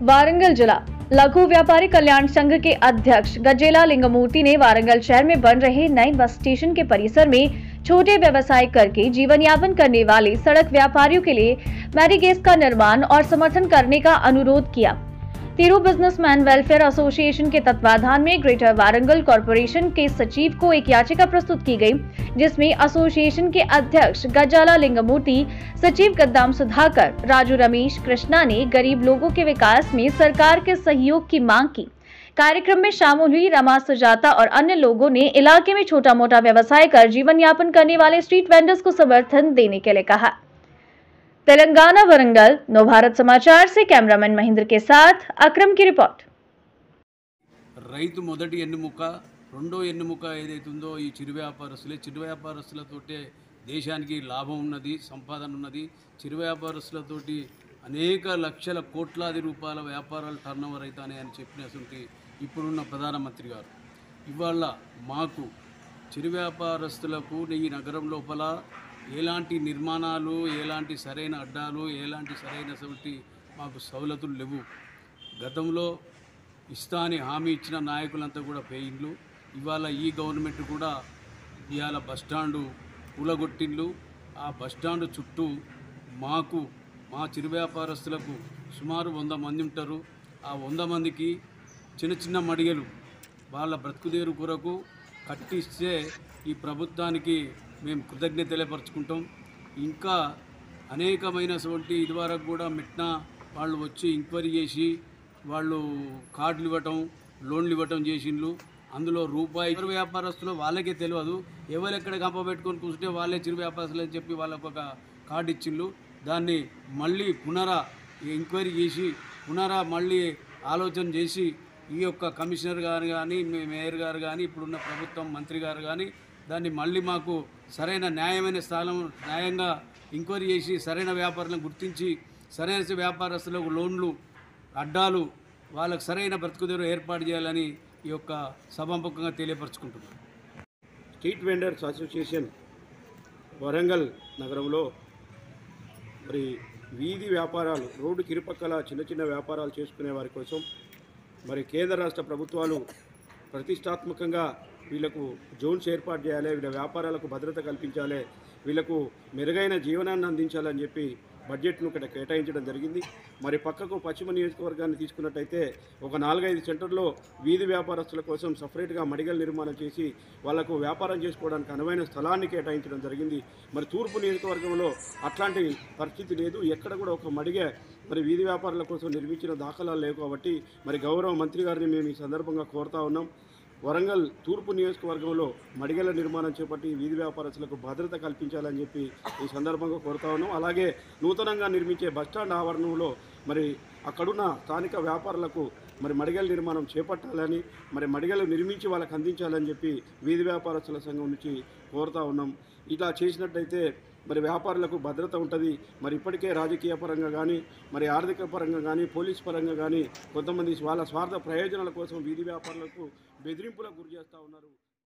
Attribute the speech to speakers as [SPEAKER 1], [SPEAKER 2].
[SPEAKER 1] वारंगल जिला लघु व्यापारी कल्याण संघ के अध्यक्ष गजेला लिंगमूर्ति ने वारंगल शहर में बन रहे नए बस स्टेशन के परिसर में छोटे व्यवसाय करके जीवन यापन करने वाले सड़क व्यापारियों के लिए बैरिकेड्स का निर्माण और समर्थन करने का अनुरोध किया। तिरु बिजनेसमैन वेलफेयर एसोसिएशन के तत्वाधान में ग्रेटर वारंगल कॉरपोरेशन के सचिव को एक याचिका प्रस्तुत की गई, जिसमें एसोसिएशन के अध्यक्ष गजाला लिंगमूर्ति, सचिव गद्दाम सुधाकर, राजू रमेश कृष्णा ने गरीब लोगों के विकास में सरकार के सहयोग की मांग की। कार्यक्रम में शामिल हुई रमा सुजाता और अन्य लोगों ने इलाके में छोटा मोटा व्यवसाय कर जीवन यापन करने वाले स्ट्रीट वेंडर्स को समर्थन देने के लिए कहा। तेलंगाना वरंगल नवभारत समाचार से कैमरामैन महेंद्र के साथ अक्रम की रिपोर्ट।
[SPEAKER 2] రైతు మొదటి ఎన్నుముక రెండో ఎన్నుముక ఏదైతుందో ఈ చిరు వ్యాపారస్తులతోటే దేశానికి లాభం ఉన్నది, సంపాదన ఉన్నది। చిరు వ్యాపారస్తులతోటి అనేక లక్షల కోట్లాది రూపాయల వ్యాపారాలు టర్నోవర్ అవుతాయి అని చెప్పినటువంటి ఇప్పుడున్న ప్రధానమంత్రి గారు ఇవాళ మాకు చిరు వ్యాపారస్తులకు ఈ నగరం లోపల ఎలాంటి నిర్మాణాలు, ఎలాంటి సరైన అడ్డాలు, ఎలాంటి సరైన మాకు సౌలతులు లేవు। గతంలో ఇస్తాని హామీ ఇచ్చిన నాయకులంతా కూడా పేయిండ్లు। ఇవాళ ఈ గవర్నమెంట్ కూడా ఇవాళ బస్టాండు కూలగొట్టిండ్లు। ఆ బస్టాండు చుట్టూ మాకు మా చిరు వ్యాపారస్తులకు సుమారు 100 మంది ఉంటారు। ఆ 100 మందికి చిన్న చిన్న మడిగలు వాళ్ళ బ్రతుకుదేరు కొరకు కట్టిస్తే ఈ ప్రభుత్వానికి మేము కృతజ్ఞత తెలియపరుచుకుంటాం। ఇంకా అనేకమైనటువంటి ఇదివరకు కూడా మిట్నా వాళ్ళు వచ్చి ఎంక్వైరీ చేసి వాళ్ళు కార్డులు ఇవ్వటం, లోన్లు ఇవ్వటం చేసిండ్రు। అందులో రూపాయి చిరు వ్యాపారస్తులు వాళ్ళకే తెలియదు, ఎవరెక్కడ గంప పెట్టుకొని కూర్చుంటే వాళ్ళే చిరు వ్యాపారస్తులు అని చెప్పి వాళ్ళకు ఒక కార్డు ఇచ్చిండ్రు। దాన్ని మళ్ళీ ఎంక్వైరీ చేసి మళ్ళీ ఆలోచన చేసి ఈ యొక్క కమిషనర్ గారు కానీ, మేయర్ గారు కానీ, ఇప్పుడున్న ప్రభుత్వం మంత్రి గారు కానీ దాన్ని మళ్ళీ మాకు సరైన న్యాయమైన స్థానం న్యాయంగా ఎంక్వైరీ చేసి సరైన వ్యాపారాలను గుర్తించి సరైన వ్యాపారస్తులకు లోన్లు, అడ్డాలు, వాళ్ళకు సరైన బ్రతుకుదెరువు ఏర్పాటు చేయాలని ఈ యొక్క సభాముఖంగా తెలియపరచుకుంటున్నాను।
[SPEAKER 3] స్ట్రీట్ వెండర్స్ అసోసియేషన్ వరంగల్ నగరంలో మరి వీధి వ్యాపారాలు, రోడ్డుకి ఇరుపక్కల చిన్న చిన్న వ్యాపారాలు చేసుకునే వారి కోసం మరి కేంద్ర రాష్ట్ర ప్రభుత్వాలు ప్రతిష్టాత్మకంగా వీళ్ళకు జోన్స్ ఏర్పాటు చేయాలి, వీళ్ళ వ్యాపారాలకు భద్రత కల్పించాలి, వీళ్ళకు మెరుగైన జీవనాన్ని అందించాలని చెప్పి బడ్జెట్ను ఇక్కడ కేటాయించడం జరిగింది। మరి పక్కకు పశ్చిమ నియోజకవర్గాన్ని తీసుకున్నట్టయితే ఒక 4-5 సెంటర్లో వీధి వ్యాపారస్తుల కోసం సపరేట్గా మడిగలు నిర్మాణం చేసి వాళ్లకు వ్యాపారం చేసుకోవడానికి అనువైన స్థలాన్ని కేటాయించడం జరిగింది। మరి తూర్పు నియోజకవర్గంలో అట్లాంటి పరిస్థితి లేదు, ఎక్కడ కూడా ఒక మడిగ మరి వీధి వ్యాపారుల కోసం నిర్మించిన దాఖలాలు లేవు। కాబట్టి మరి గౌరవ మంత్రి గారిని మేము ఈ సందర్భంగా కోరుతా ఉన్నాం, వరంగల్ తూర్పు నియోజకవర్గంలో మడిగల నిర్మాణం చేపట్టి వీధి వ్యాపారస్తులకు భద్రత కల్పించాలని చెప్పి ఈ సందర్భంగా కోరుతా ఉన్నాం। అలాగే నూతనంగా నిర్మించే బస్టాండ్ ఆవరణంలో మరి అక్కడున్న స్థానిక వ్యాపారులకు మరి మడిగల నిర్మాణం చేపట్టాలని, మరి మడిగలు నిర్మించి వాళ్ళకి అందించాలని చెప్పి వీధి వ్యాపారస్తుల సంఘం నుంచి కోరుతా ఉన్నాం। ఇట్లా చేసినట్టయితే మరి వ్యాపారులకు భద్రత ఉంటుంది। మరి ఇప్పటికే రాజకీయ పరంగా కానీ, మరి ఆర్థిక పరంగా కానీ, పోలీస్ పరంగా కానీ కొంతమంది వాళ్ళ స్వార్థ ప్రయోజనాల కోసం వీధి వ్యాపారులకు బెదిరింపులకు గురి చేస్తూ ఉన్నారు।